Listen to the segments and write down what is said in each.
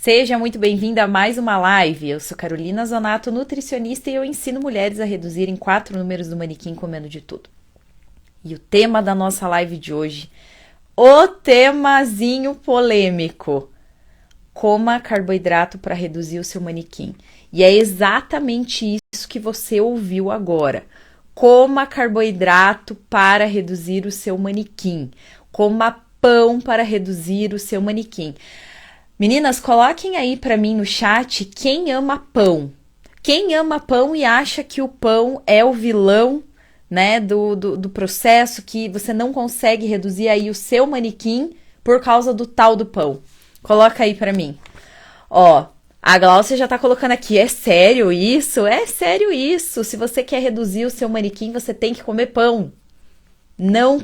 Seja muito bem-vinda a mais uma live. Eu sou Carolina Zonato, nutricionista, e eu ensino mulheres a reduzirem 4 números do manequim comendo de tudo. E o tema da nossa live de hoje, o temazinho polêmico: coma carboidrato para reduzir o seu manequim. E é exatamente isso que você ouviu agora. Coma carboidrato para reduzir o seu manequim. Coma pão para reduzir o seu manequim. Meninas, coloquem aí para mim no chat quem ama pão. Quem ama pão e acha que o pão é o vilão, né, do processo, que você não consegue reduzir aí o seu manequim por causa do tal do pão. Coloca aí para mim. Ó, a Glaucia já tá colocando aqui, é sério isso? É sério isso. Se você quer reduzir o seu manequim, você tem que comer pão. Não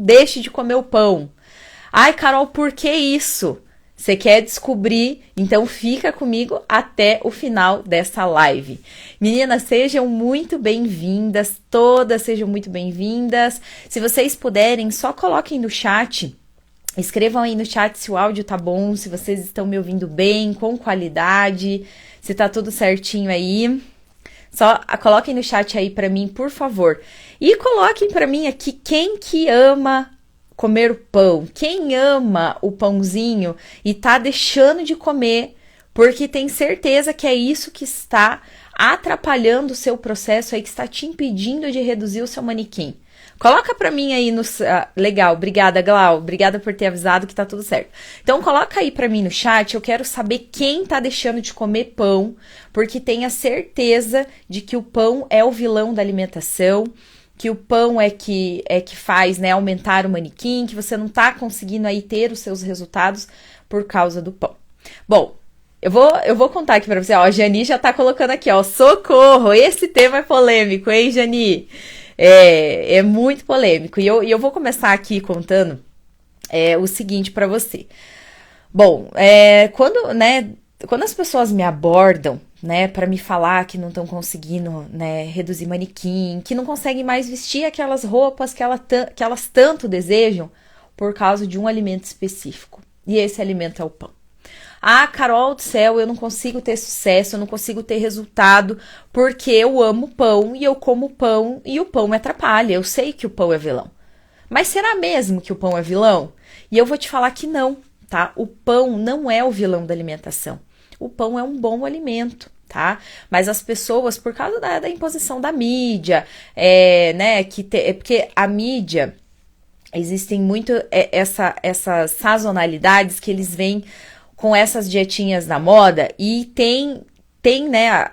deixe de comer o pão. Ai, Carol, por que isso? Você quer descobrir? Então fica comigo até o final dessa live. Meninas, sejam muito bem-vindas, todas sejam muito bem-vindas. Se vocês puderem, só coloquem no chat, escrevam aí no chat se o áudio tá bom, se vocês estão me ouvindo bem, com qualidade, se tá tudo certinho aí. Só coloquem no chat aí pra mim, por favor. E coloquem pra mim aqui quem que ama comer o pão, quem ama o pãozinho e tá deixando de comer porque tem certeza que é isso que está atrapalhando o seu processo aí, que está te impedindo de reduzir o seu manequim. Coloca pra mim aí no... legal, obrigada, Glau, obrigada por ter avisado que tá tudo certo. Então coloca aí pra mim no chat, eu quero saber quem tá deixando de comer pão, porque tenha certeza de que o pão é o vilão da alimentação, que o pão é que faz, né, aumentar o manequim, que você não tá conseguindo aí ter os seus resultados por causa do pão. Bom, eu vou contar aqui pra você, ó, a Jani já tá colocando aqui, ó, socorro, esse tema é polêmico, hein, Jani? É muito polêmico, e eu vou começar aqui contando o seguinte pra você. Bom, quando as pessoas me abordam, né, para me falar que não estão conseguindo, né, reduzir manequim, que não conseguem mais vestir aquelas roupas que elas tanto desejam por causa de um alimento específico. E esse alimento é o pão. Ah, Carol do céu, eu não consigo ter sucesso, eu não consigo ter resultado porque eu amo pão e eu como pão e o pão me atrapalha. Eu sei que o pão é vilão. Mas será mesmo que o pão é vilão? E eu vou te falar que não, tá? O pão não é o vilão da alimentação. O pão é um bom alimento, tá? Mas as pessoas, por causa da imposição da mídia, né, porque a mídia, existem muito essas sazonalidades que eles vêm com essas dietinhas na moda e tem né,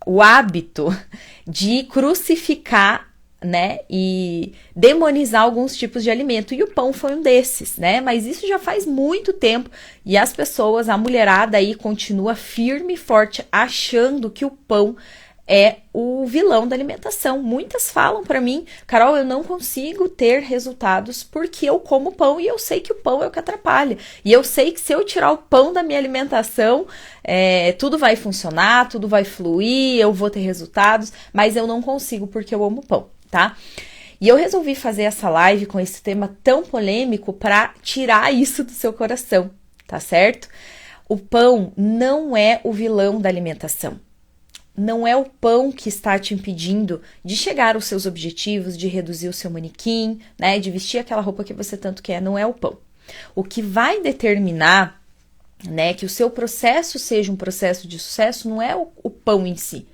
o hábito de crucificar, né, e demonizar alguns tipos de alimento, e o pão foi um desses, né, mas isso já faz muito tempo, e as pessoas, a mulherada aí continua firme e forte, achando que o pão é o vilão da alimentação. Muitas falam pra mim, Carol, eu não consigo ter resultados porque eu como pão e eu sei que o pão é o que atrapalha. E eu sei que se eu tirar o pão da minha alimentação, tudo vai funcionar, tudo vai fluir, eu vou ter resultados, mas eu não consigo porque eu amo pão, tá? E eu resolvi fazer essa live com esse tema tão polêmico para tirar isso do seu coração, tá certo? O pão não é o vilão da alimentação. Não é o pão que está te impedindo de chegar aos seus objetivos, de reduzir o seu manequim, né, de vestir aquela roupa que você tanto quer, não é o pão. O que vai determinar, né, que o seu processo seja um processo de sucesso não é o pão em si,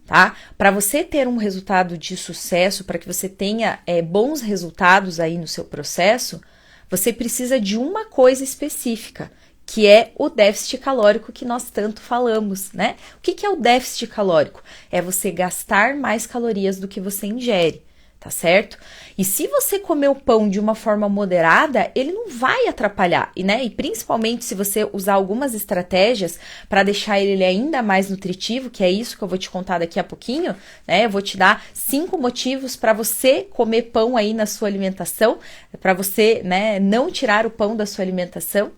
tá? Para você ter um resultado de sucesso, para que você tenha bons resultados aí no seu processo, você precisa de uma coisa específica, que é o déficit calórico que nós tanto falamos, né? O que é o déficit calórico? É você gastar mais calorias do que você ingere, tá certo? E se você comer o pão de uma forma moderada, ele não vai atrapalhar, né? E principalmente se você usar algumas estratégias para deixar ele ainda mais nutritivo, que é isso que eu vou te contar daqui a pouquinho, né? Eu vou te dar 5 motivos para você comer pão aí na sua alimentação, para você, né, não tirar o pão da sua alimentação.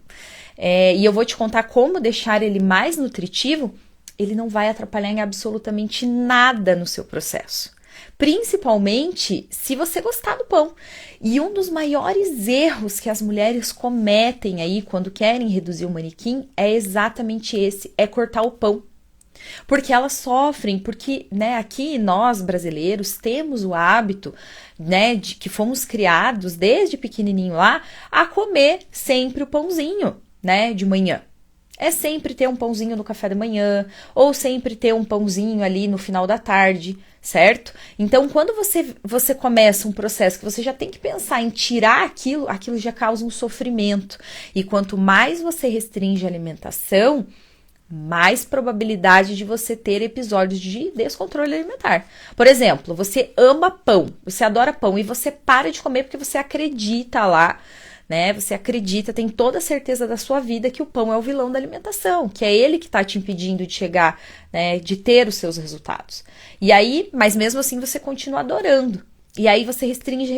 E eu vou te contar como deixar ele mais nutritivo. Ele não vai atrapalhar em absolutamente nada no seu processo. Principalmente se você gostar do pão. E um dos maiores erros que as mulheres cometem aí quando querem reduzir o manequim é exatamente esse, é cortar o pão. Porque elas sofrem, porque, né, aqui nós brasileiros temos o hábito, né, de que fomos criados desde pequenininho lá a comer sempre o pãozinho, né, de manhã. É sempre ter um pãozinho no café da manhã, ou sempre ter um pãozinho ali no final da tarde, certo? Então, quando você começa um processo que você já tem que pensar em tirar aquilo, aquilo já causa um sofrimento. E quanto mais você restringe a alimentação, mais probabilidade de você ter episódios de descontrole alimentar. Por exemplo, você ama pão, você adora pão e você para de comer porque você acredita lá, né? Você acredita, tem toda a certeza da sua vida que o pão é o vilão da alimentação, que é ele que está te impedindo de chegar, né, de ter os seus resultados. E aí, mas mesmo assim você continua adorando. E aí você restringe,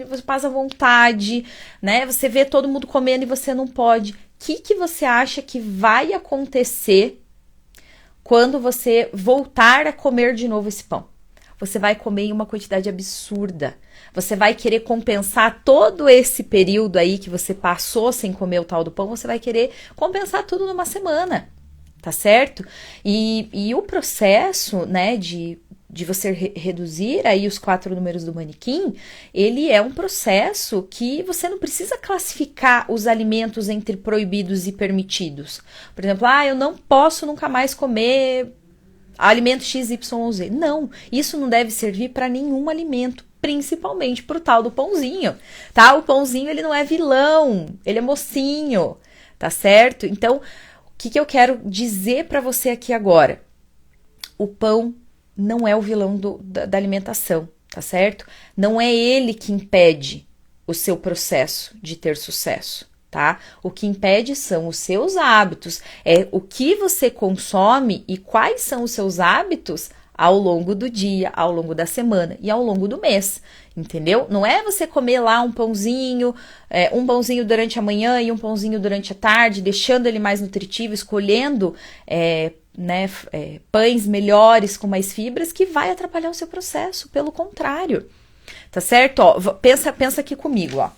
você passa vontade, né? Você vê todo mundo comendo e você não pode. O que você acha que vai acontecer quando você voltar a comer de novo esse pão? Você vai comer em uma quantidade absurda. Você vai querer compensar todo esse período aí que você passou sem comer o tal do pão, você vai querer compensar tudo numa semana, tá certo? E o processo, né, de você reduzir aí os 4 números do manequim, ele é um processo que você não precisa classificar os alimentos entre proibidos e permitidos. Por exemplo, eu não posso nunca mais comer alimento XYZ. Não, isso não deve servir para nenhum alimento, principalmente para o tal do pãozinho, tá? O pãozinho, ele não é vilão, ele é mocinho, tá certo? Então, o que eu quero dizer para você aqui agora? O pão não é o vilão da alimentação, tá certo? Não é ele que impede o seu processo de ter sucesso, tá? O que impede são os seus hábitos, é o que você consome e quais são os seus hábitos ao longo do dia, ao longo da semana e ao longo do mês, entendeu? Não é você comer lá um pãozinho durante a manhã e um pãozinho durante a tarde, deixando ele mais nutritivo, escolhendo pães melhores com mais fibras, que vai atrapalhar o seu processo, pelo contrário, tá certo? Ó, pensa aqui comigo, ó.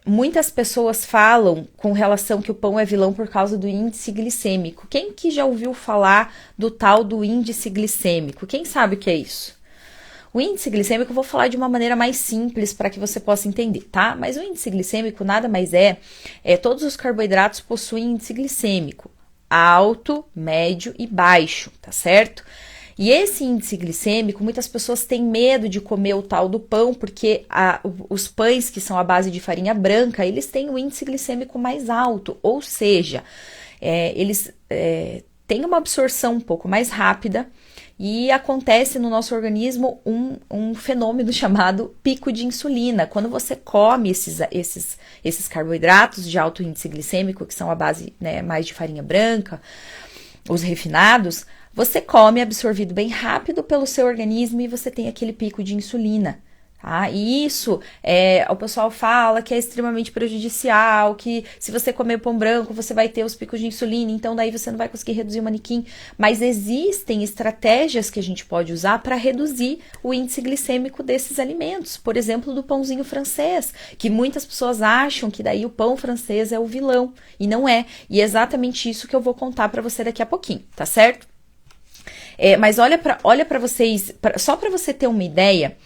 Muitas pessoas falam com relação que o pão é vilão por causa do índice glicêmico. Quem que já ouviu falar do tal do índice glicêmico? Quem sabe o que é isso? O índice glicêmico eu vou falar de uma maneira mais simples para que você possa entender, tá? Mas o índice glicêmico nada mais todos os carboidratos possuem índice glicêmico alto, médio e baixo, tá certo? E esse índice glicêmico, muitas pessoas têm medo de comer o tal do pão, porque os pães que são à base de farinha branca, eles têm o índice glicêmico mais alto, ou seja, eles têm uma absorção um pouco mais rápida e acontece no nosso organismo um fenômeno chamado pico de insulina. Quando você come esses carboidratos de alto índice glicêmico, que são à base, né, mais de farinha branca, os refinados, você come absorvido bem rápido pelo seu organismo e você tem aquele pico de insulina, tá? E isso, o pessoal fala que é extremamente prejudicial, que se você comer pão branco, você vai ter os picos de insulina, então daí você não vai conseguir reduzir o manequim. Mas existem estratégias que a gente pode usar para reduzir o índice glicêmico desses alimentos. Por exemplo, do pãozinho francês, que muitas pessoas acham que daí o pão francês é o vilão, e não é. E é exatamente isso que eu vou contar para você daqui a pouquinho, tá certo? Mas olha para vocês, só para você ter uma ideia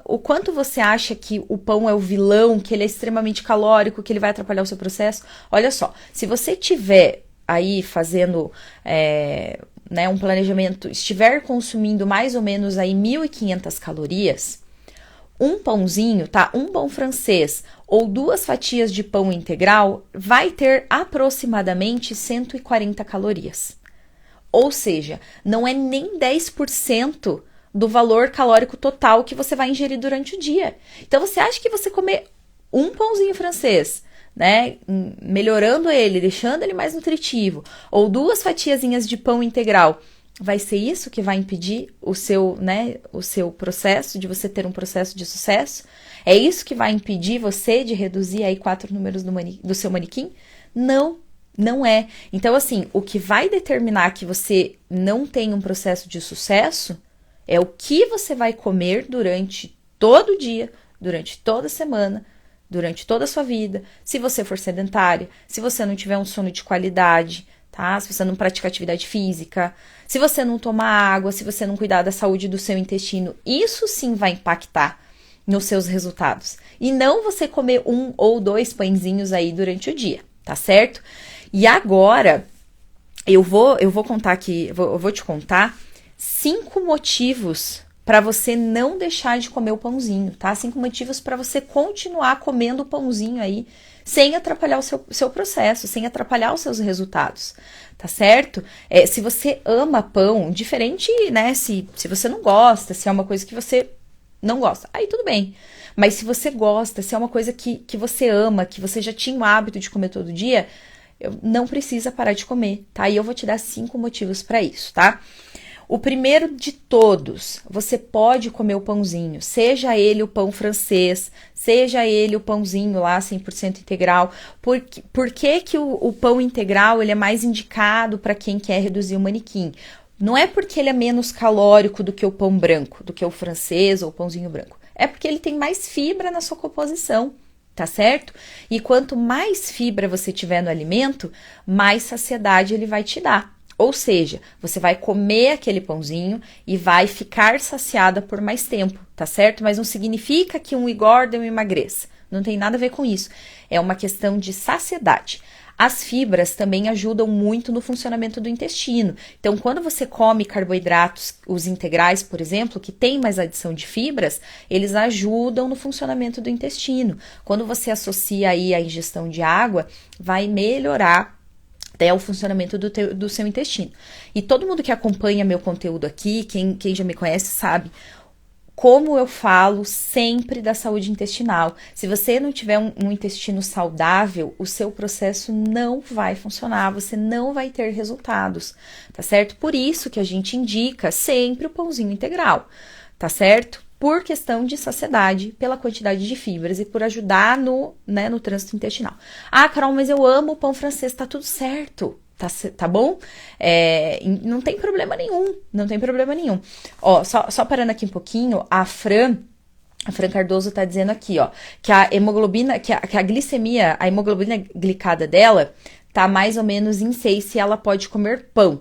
o quanto você acha que o pão é o vilão, que ele é extremamente calórico, que ele vai atrapalhar o seu processo. Olha só, se você tiver aí fazendo um planejamento, estiver consumindo mais ou menos aí 1.500 calorias, um pãozinho, tá? Um pão francês ou 2 fatias de pão integral vai ter aproximadamente 140 calorias. Ou seja, não é nem 10% do valor calórico total que você vai ingerir durante o dia. Então, você acha que você comer um pãozinho francês, né, melhorando ele, deixando ele mais nutritivo, ou 2 fatiazinhas de pão integral, vai ser isso que vai impedir o seu processo, de você ter um processo de sucesso? É isso que vai impedir você de reduzir aí 4 números do seu manequim? Não. Não é. Então, assim, o que vai determinar que você não tem um processo de sucesso é o que você vai comer durante todo o dia, durante toda a semana, durante toda a sua vida, se você for sedentária, se você não tiver um sono de qualidade, tá? Se você não praticar atividade física, se você não tomar água, se você não cuidar da saúde do seu intestino, isso sim vai impactar nos seus resultados. E não você comer 1 ou 2 pãezinhos aí durante o dia, tá certo? E agora, eu vou contar aqui, eu vou te contar 5 motivos para você não deixar de comer o pãozinho, tá? 5 motivos para você continuar comendo o pãozinho aí, sem atrapalhar o seu processo, sem atrapalhar os seus resultados, tá certo? Se você ama pão, diferente, né? Se você não gosta, se é uma coisa que você não gosta, aí tudo bem. Mas se você gosta, se é uma coisa que você ama, que você já tinha o hábito de comer todo dia, não precisa parar de comer, tá? E eu vou te dar 5 motivos para isso, tá? O primeiro de todos, você pode comer o pãozinho, seja ele o pão francês, seja ele o pãozinho lá 100% integral. Por que o pão integral ele é mais indicado para quem quer reduzir o manequim? Não é porque ele é menos calórico do que o pão branco, do que o francês ou o pãozinho branco. É porque ele tem mais fibra na sua composição, tá certo? E quanto mais fibra você tiver no alimento, mais saciedade ele vai te dar. Ou seja, você vai comer aquele pãozinho e vai ficar saciada por mais tempo, tá certo? Mas não significa que um engorda e um emagreça. Não tem nada a ver com isso. É uma questão de saciedade. As fibras também ajudam muito no funcionamento do intestino. Então, quando você come carboidratos, os integrais, por exemplo, que tem mais adição de fibras, eles ajudam no funcionamento do intestino. Quando você associa aí a ingestão de água, vai melhorar até o funcionamento do seu intestino. E todo mundo que acompanha meu conteúdo aqui, quem já me conhece sabe como eu falo sempre da saúde intestinal. Se você não tiver um intestino saudável, o seu processo não vai funcionar, você não vai ter resultados, tá certo? Por isso que a gente indica sempre o pãozinho integral, tá certo? Por questão de saciedade, pela quantidade de fibras e por ajudar no trânsito intestinal. Ah, Carol, mas eu amo o pão francês, tá tudo certo, tá bom? Não tem problema nenhum, não tem problema nenhum. Ó, só parando aqui um pouquinho, a Fran Cardoso tá dizendo aqui, ó, que a hemoglobina, que a glicemia, a hemoglobina glicada dela tá mais ou menos em 6 se ela pode comer pão.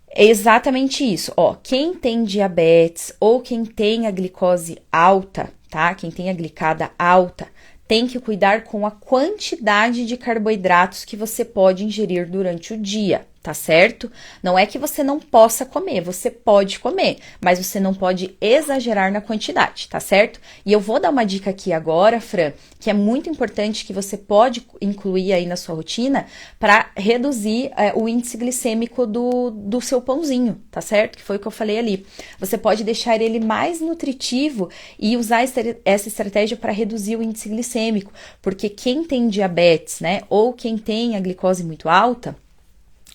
É exatamente isso, ó, quem tem diabetes ou quem tem a glicose alta, tá? Quem tem a glicada alta, tem que cuidar com a quantidade de carboidratos que você pode ingerir durante o dia, tá certo? Não é que você não possa comer, você pode comer, mas você não pode exagerar na quantidade, tá certo? E eu vou dar uma dica aqui agora, Fran, que é muito importante que você pode incluir aí na sua rotina para reduzir o índice glicêmico do seu pãozinho, tá certo? Que foi o que eu falei ali. Você pode deixar ele mais nutritivo e usar essa estratégia para reduzir o índice glicêmico, porque quem tem diabetes, né, ou quem tem a glicose muito alta,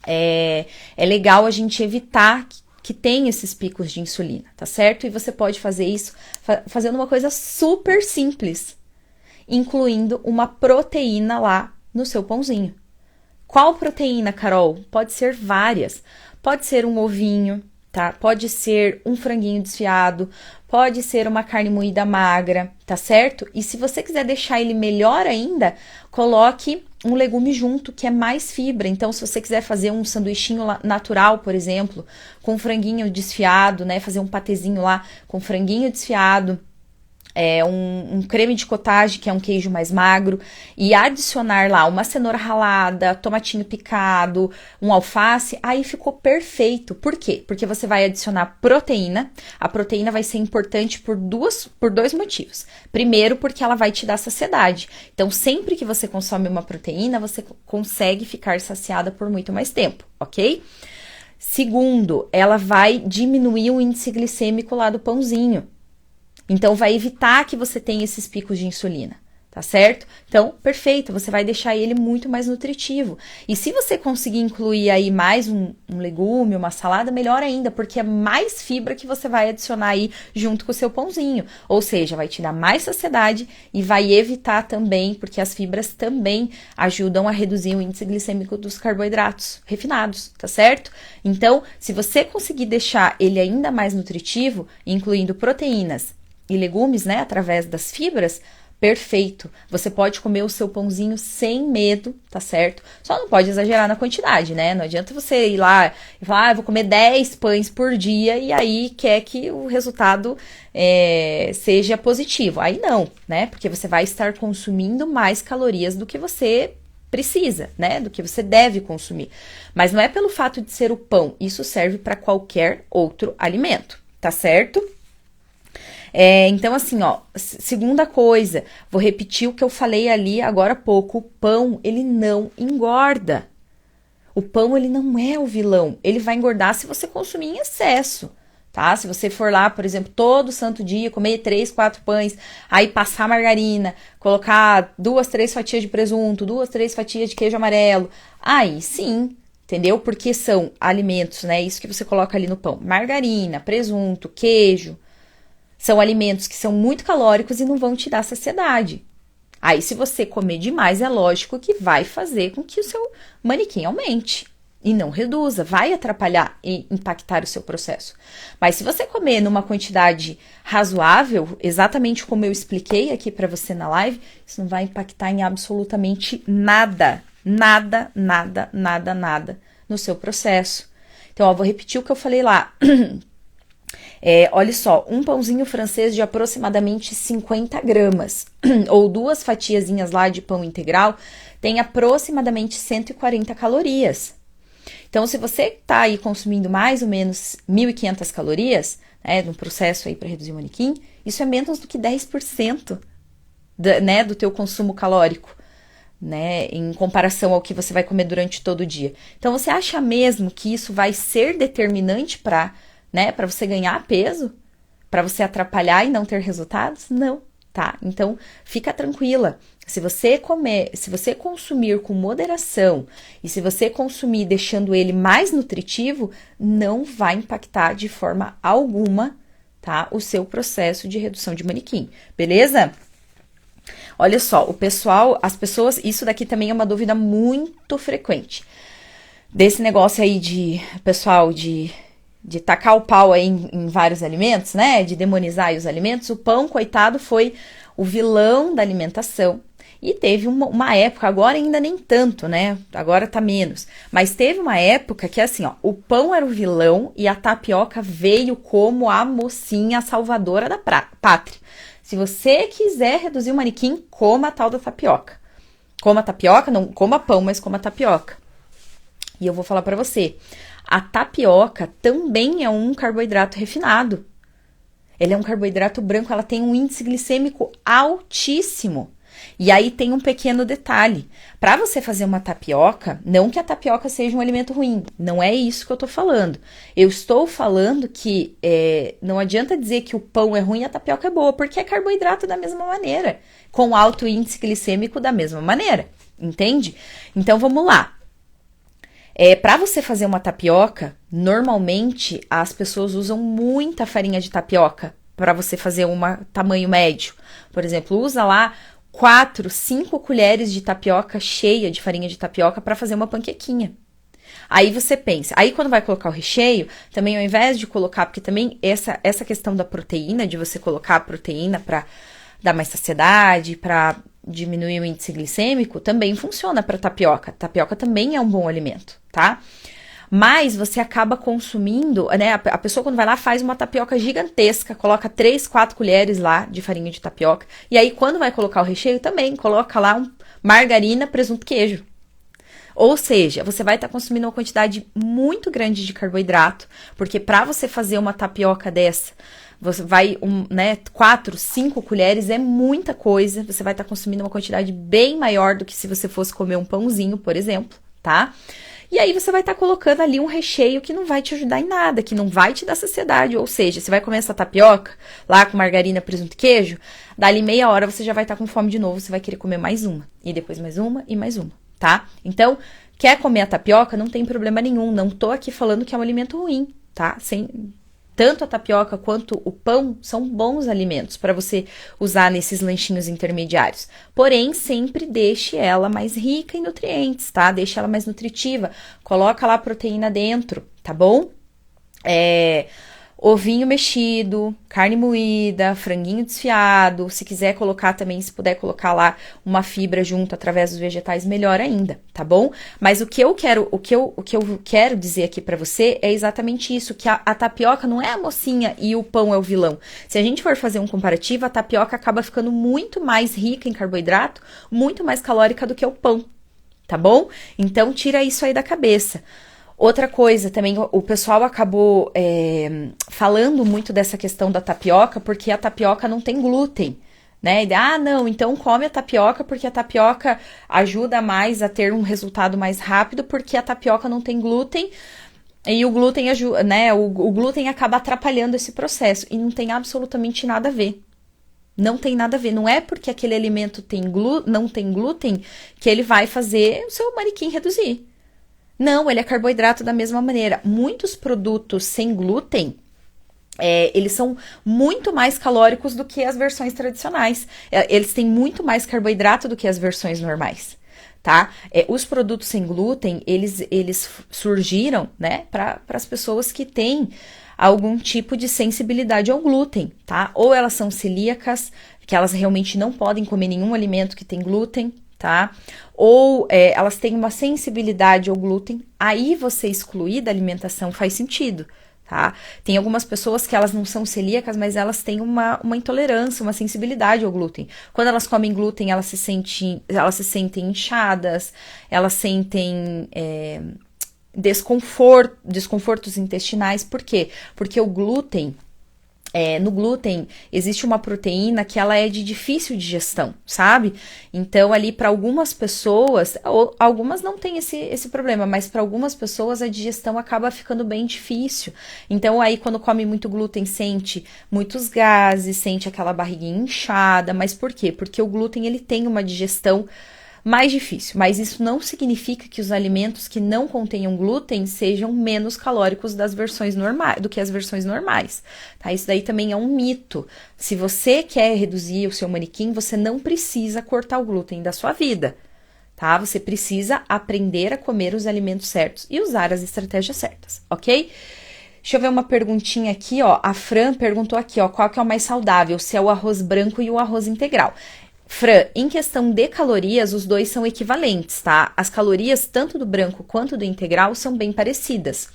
é legal a gente evitar que tenha esses picos de insulina, tá certo? E você pode fazer isso fazendo uma coisa super simples, incluindo uma proteína lá no seu pãozinho. Qual proteína, Carol? Pode ser várias. Pode ser um ovinho, tá? Pode ser um franguinho desfiado, pode ser uma carne moída magra, tá certo? E se você quiser deixar ele melhor ainda, coloque um legume junto, que é mais fibra. Então, se você quiser fazer um sanduichinho natural, por exemplo, com franguinho desfiado, né? Fazer um patezinho lá com franguinho desfiado, um creme de cottage, que é um queijo mais magro, e adicionar lá uma cenoura ralada, tomatinho picado, um alface, aí ficou perfeito. Por quê? Porque você vai adicionar proteína. A proteína vai ser importante por dois motivos. Primeiro, porque ela vai te dar saciedade. Então, sempre que você consome uma proteína, você consegue ficar saciada por muito mais tempo, ok? Segundo, ela vai diminuir o índice glicêmico lá do pãozinho. Então, vai evitar que você tenha esses picos de insulina, Tá certo? Então, perfeito, você vai deixar ele muito mais nutritivo. E se você conseguir incluir aí mais um legume, uma salada, melhor ainda, porque é mais fibra que você vai adicionar aí junto com o seu pãozinho. Ou seja, vai te dar mais saciedade e vai evitar também, porque as fibras também ajudam a reduzir o índice glicêmico dos carboidratos refinados, tá certo? Então, se você conseguir deixar ele ainda mais nutritivo, incluindo proteínas e legumes, né, através das fibras, perfeito. Você pode comer o seu pãozinho sem medo, tá certo? Só não pode exagerar na quantidade, né? Não adianta você ir lá e falar, eu vou comer 10 pães por dia e aí quer que o resultado seja positivo. Aí não, né? Porque você vai estar consumindo mais calorias do que você precisa, né? Do que você deve consumir. Mas não é pelo fato de ser o pão. Isso serve para qualquer outro alimento, tá certo? Então, assim, ó, segunda coisa, vou repetir o que eu falei ali agora há pouco, o pão, ele não engorda. O pão, ele não é o vilão, ele vai engordar se você consumir em excesso, tá? Se você for lá, por exemplo, todo santo dia, comer 3, 4 pães, aí passar margarina, colocar 2, 3 fatias de presunto, 2, 3 fatias de queijo amarelo, aí sim, entendeu? Porque são alimentos, né, isso que você coloca ali no pão, margarina, presunto, queijo, são alimentos que são muito calóricos e não vão te dar saciedade. Aí, se você comer demais, é lógico que vai fazer com que o seu manequim aumente e não reduza, vai atrapalhar e impactar o seu processo. Mas se você comer numa quantidade razoável, exatamente como eu expliquei aqui para você na live, isso não vai impactar em absolutamente nada, nada, nada, nada, nada no seu processo. Então, ó, vou repetir o que eu falei lá. Olha só, um pãozinho francês de aproximadamente 50 gramas, ou 2 fatiazinhas lá de pão integral, tem aproximadamente 140 calorias. Então, se você está aí consumindo mais ou menos 1.500 calorias, né, no processo aí para reduzir o manequim, isso é menos do que 10% do teu consumo calórico, né, em comparação ao que você vai comer durante todo o dia. Então, você acha mesmo que isso vai ser determinante para você ganhar peso, para você atrapalhar e não ter resultados? Não, tá? Então, fica tranquila. Se você consumir com moderação e se você consumir deixando ele mais nutritivo, não vai impactar de forma alguma, tá? O seu processo de redução de manequim, beleza? Olha só, as pessoas, isso daqui também é uma dúvida muito frequente. Desse negócio aí de tacar o pau aí em vários alimentos, né? De demonizar aí os alimentos. O pão, coitado, foi o vilão da alimentação. E teve uma época, agora ainda nem tanto, né? Agora tá menos. Mas teve uma época que, assim, ó, o pão era o vilão e a tapioca veio como a mocinha salvadora da pátria. Se você quiser reduzir o manequim, coma a tal da tapioca. Coma tapioca, não coma pão, mas coma tapioca. E eu vou falar pra você, a tapioca também é um carboidrato refinado. Ele é um carboidrato branco, ela tem um índice glicêmico altíssimo. E aí tem um pequeno detalhe. Para você fazer uma tapioca, não que a tapioca seja um alimento ruim, não é isso que eu tô falando. Eu estou falando que não adianta dizer que o pão é ruim e a tapioca é boa, porque é carboidrato da mesma maneira, com alto índice glicêmico da mesma maneira, entende? Então vamos lá. Para você fazer uma tapioca, normalmente as pessoas usam muita farinha de tapioca para você fazer um tamanho médio. Por exemplo, usa lá 4, 5 colheres de tapioca cheia de farinha de tapioca para fazer uma panquequinha. Aí você pensa, aí quando vai colocar o recheio, também ao invés de colocar, porque também essa questão da proteína, de você colocar a proteína para dar mais saciedade, para diminuir o índice glicêmico, também funciona para tapioca. Tapioca também é um bom alimento, tá? Mas você acaba consumindo, né? A pessoa quando vai lá faz uma tapioca gigantesca, coloca 3, 4 colheres lá de farinha de tapioca. E aí quando vai colocar o recheio também, coloca lá margarina, presunto, queijo. Ou seja, você vai estar consumindo uma quantidade muito grande de carboidrato, porque para você fazer uma tapioca dessa, você vai, 4, 5 colheres é muita coisa, você vai estar consumindo uma quantidade bem maior do que se você fosse comer um pãozinho, por exemplo, tá? E aí você vai estar colocando ali um recheio que não vai te ajudar em nada, que não vai te dar saciedade. Ou seja, você vai comer essa tapioca lá com margarina, presunto e queijo, dali meia hora você já vai estar com fome de novo, você vai querer comer mais uma. E depois mais uma e mais uma, tá? Então, quer comer a tapioca? Não tem problema nenhum. Não tô aqui falando que é um alimento ruim, tá? Tanto a tapioca quanto o pão são bons alimentos para você usar nesses lanchinhos intermediários. Porém, sempre deixe ela mais rica em nutrientes, tá? Deixe ela mais nutritiva. Coloca lá a proteína dentro, tá bom? Ovinho mexido, carne moída, franguinho desfiado. Se quiser colocar também, se puder colocar lá uma fibra junto através dos vegetais, melhor ainda, tá bom? Mas o que eu quero dizer aqui pra você é exatamente isso, que a tapioca não é a mocinha e o pão é o vilão. Se a gente for fazer um comparativo, a tapioca acaba ficando muito mais rica em carboidrato, muito mais calórica do que o pão, tá bom? Então tira isso aí da cabeça. Outra coisa também, o pessoal acabou falando muito dessa questão da tapioca, porque a tapioca não tem glúten, né? Não, então come a tapioca, porque a tapioca ajuda mais a ter um resultado mais rápido, porque a tapioca não tem glúten, e o glúten ajuda, né? O glúten acaba atrapalhando esse processo, e não tem absolutamente nada a ver. Não tem nada a ver, não é porque aquele alimento não tem glúten que ele vai fazer o seu manequim reduzir. Não, ele é carboidrato da mesma maneira. Muitos produtos sem glúten, eles são muito mais calóricos do que as versões tradicionais. Eles têm muito mais carboidrato do que as versões normais, tá? Os produtos sem glúten, eles surgiram, né, para as pessoas que têm algum tipo de sensibilidade ao glúten, tá? Ou elas são celíacas, que elas realmente não podem comer nenhum alimento que tem glúten, tá? Ou elas têm uma sensibilidade ao glúten, aí você excluir da alimentação faz sentido, tá? Tem algumas pessoas que elas não são celíacas, mas elas têm uma intolerância, uma sensibilidade ao glúten. Quando elas comem glúten, elas se sentem inchadas, elas sentem desconfortos intestinais. Por quê? Porque o glúten, no glúten existe uma proteína que ela é de difícil digestão, sabe? Então ali para algumas pessoas, algumas não têm esse problema, mas para algumas pessoas a digestão acaba ficando bem difícil. Então aí quando come muito glúten sente muitos gases, sente aquela barriguinha inchada, mas por quê? Porque o glúten ele tem uma digestão mais difícil, mas isso não significa que os alimentos que não contenham glúten sejam menos calóricos do que as versões normais, tá? Isso daí também é um mito. Se você quer reduzir o seu manequim, você não precisa cortar o glúten da sua vida, tá? Você precisa aprender a comer os alimentos certos e usar as estratégias certas, ok? Deixa eu ver uma perguntinha aqui, ó. A Fran perguntou aqui, ó, qual que é o mais saudável, se é o arroz branco e o arroz integral. Fran, em questão de calorias, os dois são equivalentes, tá? As calorias, tanto do branco quanto do integral, são bem parecidas.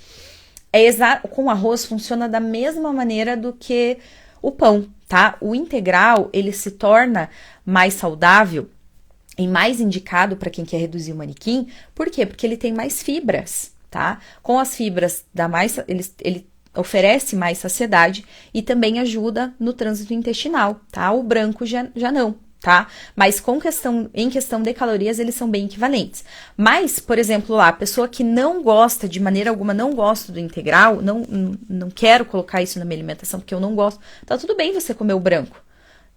Com o arroz, funciona da mesma maneira do que o pão, tá? O integral, ele se torna mais saudável e mais indicado para quem quer reduzir o manequim. Por quê? Porque ele tem mais fibras, tá? Com as fibras, ele oferece mais saciedade e também ajuda no trânsito intestinal, tá? O branco já não. Tá? Mas em questão de calorias, eles são bem equivalentes. Mas, por exemplo, lá, a pessoa que não gosta, de maneira alguma, não gosta do integral, não quero colocar isso na minha alimentação porque eu não gosto, tá tudo bem você comer o branco.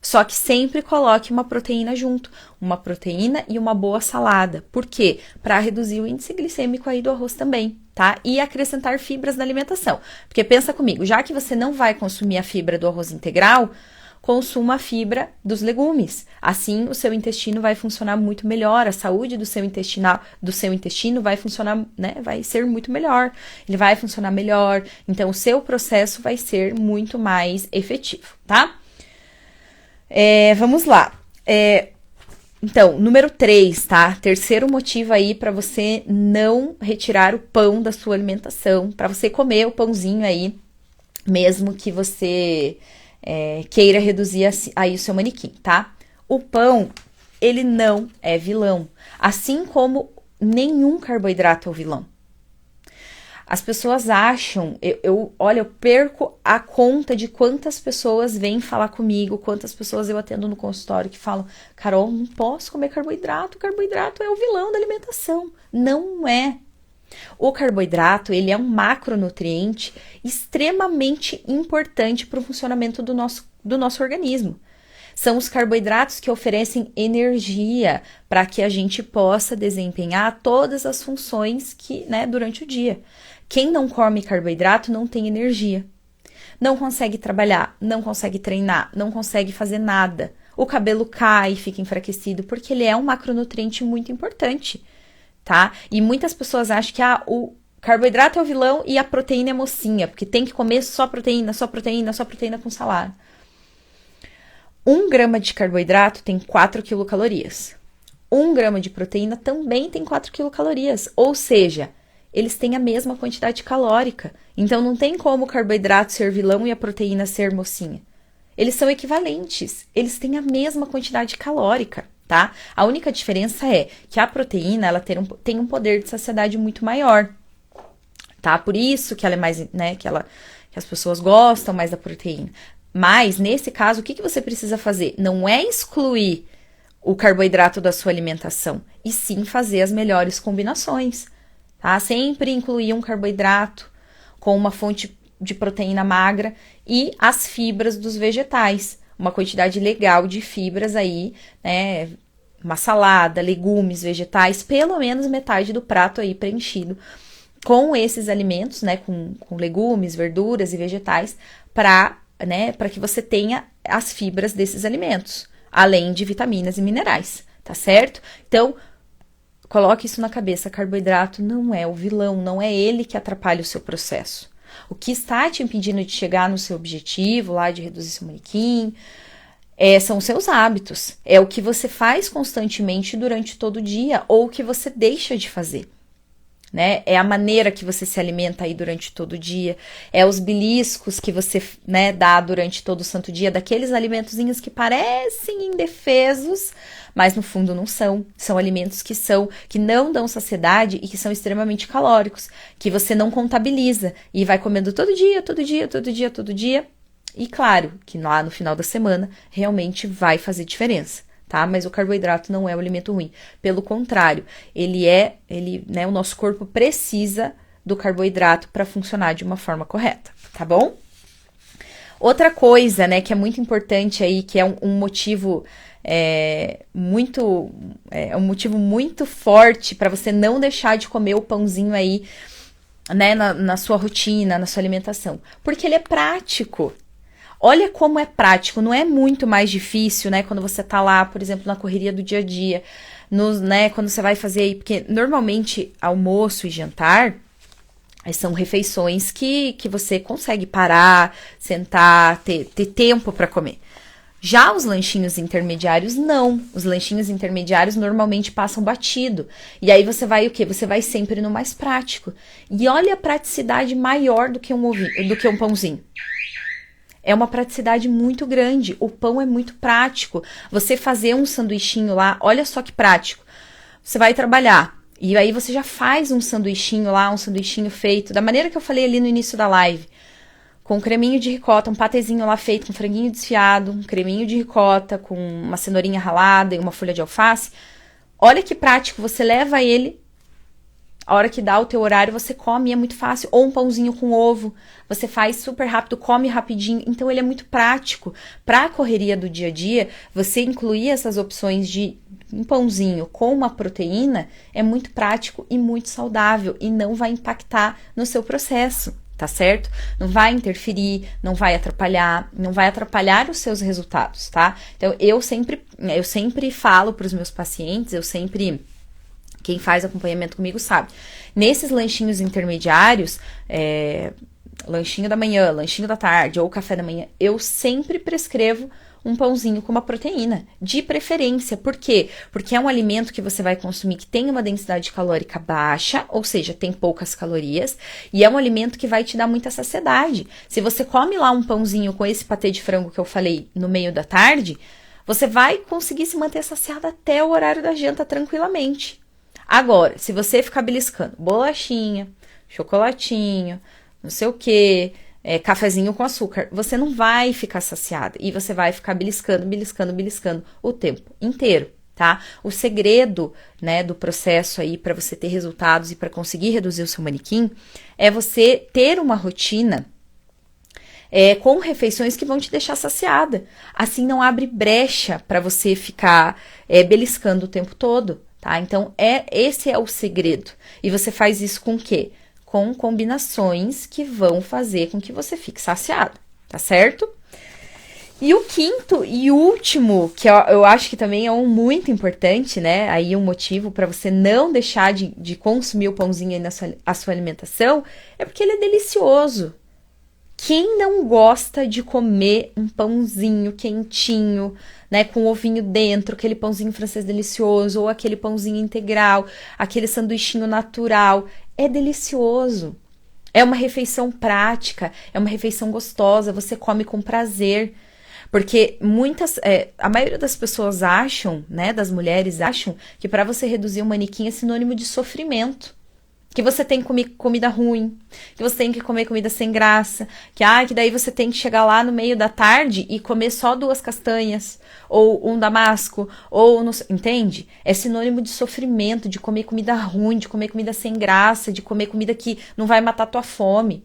Só que sempre coloque uma proteína junto, uma proteína e uma boa salada. Por quê? Para reduzir o índice glicêmico aí do arroz também, tá? E acrescentar fibras na alimentação. Porque pensa comigo, já que você não vai consumir a fibra do arroz integral, consuma a fibra dos legumes. Assim, o seu intestino vai funcionar muito melhor, a saúde do seu intestino vai funcionar, né? Vai ser muito melhor. Ele vai funcionar melhor. Então, o seu processo vai ser muito mais efetivo, tá? Vamos lá. Então, número 3, tá? Terceiro motivo aí para você não retirar o pão da sua alimentação, para você comer o pãozinho aí, mesmo que você queira reduzir aí o seu manequim, tá? O pão, ele não é vilão, assim como nenhum carboidrato é o vilão. As pessoas acham, olha, eu perco a conta de quantas pessoas vêm falar comigo, quantas pessoas eu atendo no consultório que falam, Carol, não posso comer carboidrato é o vilão da alimentação. Não é. O carboidrato, ele é um macronutriente extremamente importante para o funcionamento do nosso organismo. São os carboidratos que oferecem energia para que a gente possa desempenhar todas as funções durante o dia. Quem não come carboidrato não tem energia. Não consegue trabalhar, não consegue treinar, não consegue fazer nada. O cabelo cai, fica enfraquecido, porque ele é um macronutriente muito importante, tá? E muitas pessoas acham que o carboidrato é o vilão e a proteína é mocinha, porque tem que comer só proteína, só proteína, só proteína com salada. 1 grama de carboidrato tem 4 quilocalorias. 1 grama de proteína também tem 4 quilocalorias, ou seja, eles têm a mesma quantidade calórica. Então não tem como o carboidrato ser vilão e a proteína ser mocinha. Eles são equivalentes, eles têm a mesma quantidade calórica, tá? A única diferença é que a proteína ela tem um poder de saciedade muito maior, tá? Por isso que ela é mais, que as pessoas gostam mais da proteína. Mas, nesse caso, o que você precisa fazer? Não é excluir o carboidrato da sua alimentação, e sim fazer as melhores combinações, tá? Sempre incluir um carboidrato com uma fonte de proteína magra e as fibras dos vegetais. Uma quantidade legal de fibras aí, né? Uma salada, legumes, vegetais, pelo menos metade do prato aí preenchido com esses alimentos, né? Com legumes, verduras e vegetais, para que você tenha as fibras desses alimentos, além de vitaminas e minerais, tá certo? Então, coloque isso na cabeça, carboidrato não é o vilão, não é ele que atrapalha o seu processo. O que está te impedindo de chegar no seu objetivo, lá de reduzir seu manequim, são os seus hábitos, é o que você faz constantemente durante todo o dia, ou o que você deixa de fazer. Né? É a maneira que você se alimenta aí durante todo o dia, é os beliscos que você dá durante todo o santo dia, daqueles alimentozinhos que parecem indefesos, mas no fundo não são. São alimentos que não dão saciedade e que são extremamente calóricos, que você não contabiliza e vai comendo todo dia, todo dia, todo dia, todo dia. E claro, que lá no final da semana realmente vai fazer diferença. Tá? Mas o carboidrato não é um alimento ruim. Pelo contrário, o nosso corpo precisa do carboidrato para funcionar de uma forma correta, tá bom? Outra coisa, que é muito importante aí, que é um motivo um motivo muito forte para você não deixar de comer o pãozinho aí, na sua rotina, na sua alimentação, porque ele é prático. Olha como é prático, não é muito mais difícil, quando você tá lá, por exemplo, na correria do dia a dia, quando você vai fazer aí, porque normalmente almoço e jantar são refeições que você consegue parar, sentar, ter tempo para comer. Já os lanchinhos intermediários, não. Os lanchinhos intermediários normalmente passam batido. E aí você vai o quê? Você vai sempre no mais prático. E olha a praticidade maior do que um pãozinho. É uma praticidade muito grande. O pão é muito prático. Você fazer um sanduichinho lá, olha só que prático. Você vai trabalhar e aí você já faz um sanduichinho lá, um sanduichinho feito da maneira que eu falei ali no início da live. Com um creminho de ricota, um patezinho lá feito com franguinho desfiado, um creminho de ricota, com uma cenourinha ralada e uma folha de alface. Olha que prático, você leva ele, a hora que dá o teu horário, você come, é muito fácil. Ou um pãozinho com ovo, você faz super rápido, come rapidinho. Então, ele é muito prático. Para a correria do dia a dia, você incluir essas opções de um pãozinho com uma proteína é muito prático e muito saudável e não vai impactar no seu processo, tá certo? Não vai interferir, não vai atrapalhar os seus resultados, tá? Então, eu sempre falo para os meus pacientes, quem faz acompanhamento comigo sabe. Nesses lanchinhos intermediários, lanchinho da manhã, lanchinho da tarde ou café da manhã, eu sempre prescrevo um pãozinho com uma proteína, de preferência. Por quê? Porque é um alimento que você vai consumir que tem uma densidade calórica baixa, ou seja, tem poucas calorias, e é um alimento que vai te dar muita saciedade. Se você come lá um pãozinho com esse patê de frango que eu falei no meio da tarde, você vai conseguir se manter saciada até o horário da janta tranquilamente. Agora, se você ficar beliscando bolachinha, chocolatinho, não sei o quê, cafezinho com açúcar, você não vai ficar saciada e você vai ficar beliscando o tempo inteiro, tá? O segredo, né, do processo aí para você ter resultados e para conseguir reduzir o seu manequim é você ter uma rotina com refeições que vão te deixar saciada. Assim não abre brecha para você ficar beliscando o tempo todo, tá? Então esse é o segredo. E você faz isso com o quê? Com combinações que vão fazer com que você fique saciado, tá certo? E o quinto e último, que eu acho que também é um muito importante, né? Aí um motivo para você não deixar de consumir o pãozinho aí na sua alimentação, é porque ele é delicioso. Quem não gosta de comer um pãozinho quentinho, né, com ovinho dentro, aquele pãozinho francês delicioso, ou aquele pãozinho integral, aquele sanduichinho natural, é delicioso. É uma refeição prática, é uma refeição gostosa, você come com prazer. Porque a maioria das pessoas acham, né, das mulheres acham, que para você reduzir o manequim é sinônimo de sofrimento. Que você tem que comer comida ruim, que você tem que comer comida sem graça, que daí você tem que chegar lá no meio da tarde e comer só 2 castanhas, ou um damasco, entende? É sinônimo de sofrimento, de comer comida ruim, de comer comida sem graça, de comer comida que não vai matar tua fome.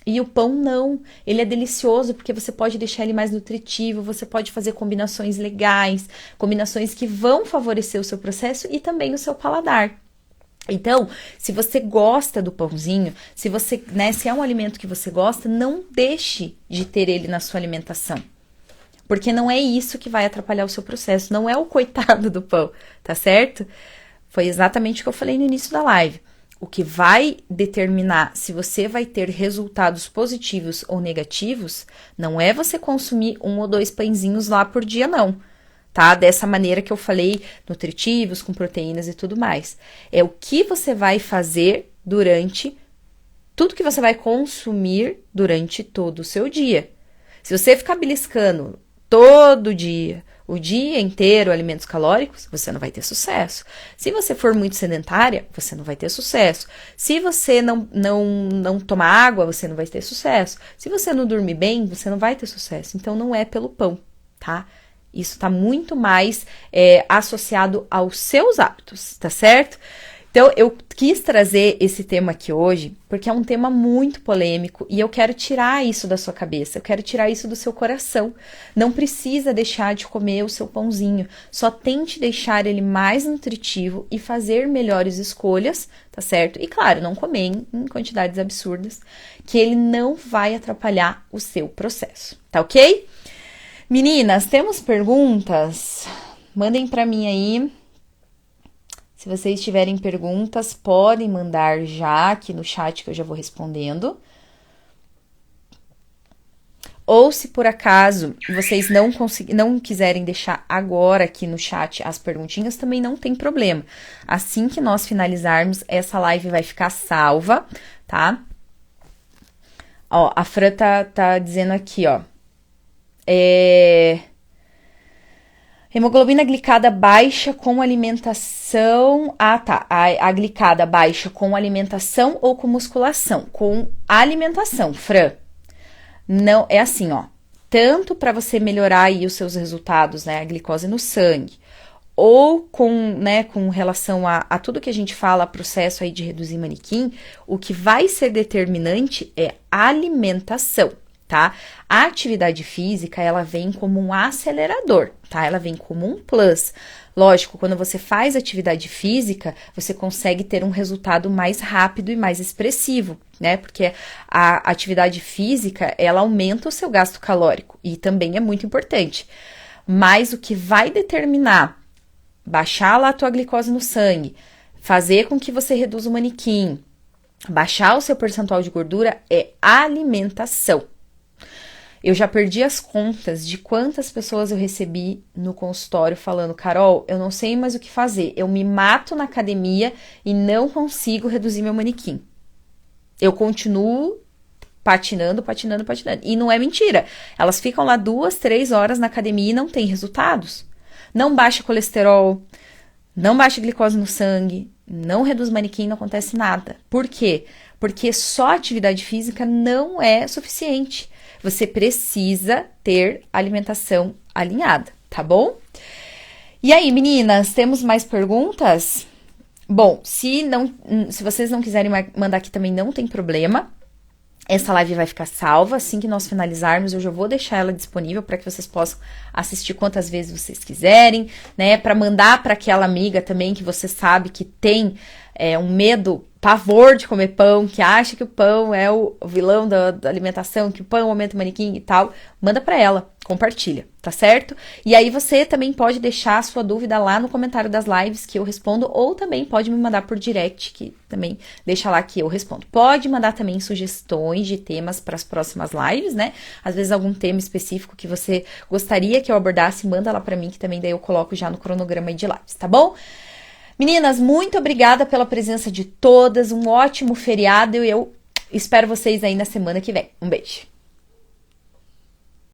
E o pão não, ele é delicioso porque você pode deixar ele mais nutritivo, você pode fazer combinações legais, combinações que vão favorecer o seu processo e também o seu paladar. Então, se você gosta do pãozinho, se é um alimento que você gosta, não deixe de ter ele na sua alimentação. Porque não é isso que vai atrapalhar o seu processo, não é o coitado do pão, tá certo? Foi exatamente o que eu falei no início da live. O que vai determinar se você vai ter resultados positivos ou negativos não é você consumir 1 ou 2 pãezinhos lá por dia, não. Tá? Dessa maneira que eu falei, nutritivos, com proteínas e tudo mais. É o que você vai fazer durante tudo que você vai consumir durante todo o seu dia. Se você ficar beliscando todo dia, o dia inteiro, alimentos calóricos, você não vai ter sucesso. Se você for muito sedentária, você não vai ter sucesso. Se você não tomar água, você não vai ter sucesso. Se você não dormir bem, você não vai ter sucesso. Então, não é pelo pão, tá? Isso está muito mais associado aos seus hábitos, tá certo? Então, eu quis trazer esse tema aqui hoje, porque é um tema muito polêmico e eu quero tirar isso da sua cabeça, eu quero tirar isso do seu coração. Não precisa deixar de comer o seu pãozinho, só tente deixar ele mais nutritivo e fazer melhores escolhas, tá certo? E claro, não comer em quantidades absurdas, que ele não vai atrapalhar o seu processo, tá ok? Meninas, temos perguntas? Mandem para mim aí. Se vocês tiverem perguntas, podem mandar já aqui no chat que eu já vou respondendo. Ou se por acaso vocês não quiserem deixar agora aqui no chat as perguntinhas, também não tem problema. Assim que nós finalizarmos, essa live vai ficar salva, tá? Ó, a Fran tá dizendo aqui, ó. Hemoglobina glicada baixa com alimentação. Ah, tá. A glicada baixa com alimentação ou com musculação? Com alimentação, Fran. Não, é assim, ó. Tanto para você melhorar aí os seus resultados, né? A glicose no sangue, ou com relação a tudo que a gente fala, processo aí de reduzir manequim, o que vai ser determinante é alimentação. Tá? A atividade física, ela vem como um acelerador, tá? Ela vem como um plus. Lógico, quando você faz atividade física, você consegue ter um resultado mais rápido e mais expressivo, né? Porque a atividade física, ela aumenta o seu gasto calórico e também é muito importante. Mas o que vai determinar baixar lá a tua glicose no sangue, fazer com que você reduza o manequim, baixar o seu percentual de gordura é alimentação. Eu já perdi as contas de quantas pessoas eu recebi no consultório falando: Carol, eu não sei mais o que fazer, eu me mato na academia e não consigo reduzir meu manequim. Eu continuo patinando. E não é mentira. Elas ficam lá 2, 3 horas na academia e não têm resultados. Não baixa colesterol, não baixa glicose no sangue, não reduz manequim, não acontece nada. Por quê? Porque só atividade física não é suficiente. Você precisa ter alimentação alinhada, tá bom? E aí, meninas, temos mais perguntas? Bom, se vocês não quiserem mandar aqui também não tem problema. Essa live vai ficar salva, assim que nós finalizarmos, eu já vou deixar ela disponível para que vocês possam assistir quantas vezes vocês quiserem, né? Para mandar para aquela amiga também que você sabe que tem um medo, pavor de comer pão, que acha que o pão é o vilão da alimentação, que o pão aumenta o manequim e tal. Manda para ela, compartilha, tá certo? E aí você também pode deixar a sua dúvida lá no comentário das lives que eu respondo, ou também pode me mandar por direct, que também deixa lá que eu respondo. Pode mandar também sugestões de temas para as próximas lives, né? Às vezes algum tema específico que você gostaria que eu abordasse, manda lá para mim, que também daí eu coloco já no cronograma de lives, tá bom? Meninas, muito obrigada pela presença de todas, um ótimo feriado e eu espero vocês aí na semana que vem. Um beijo!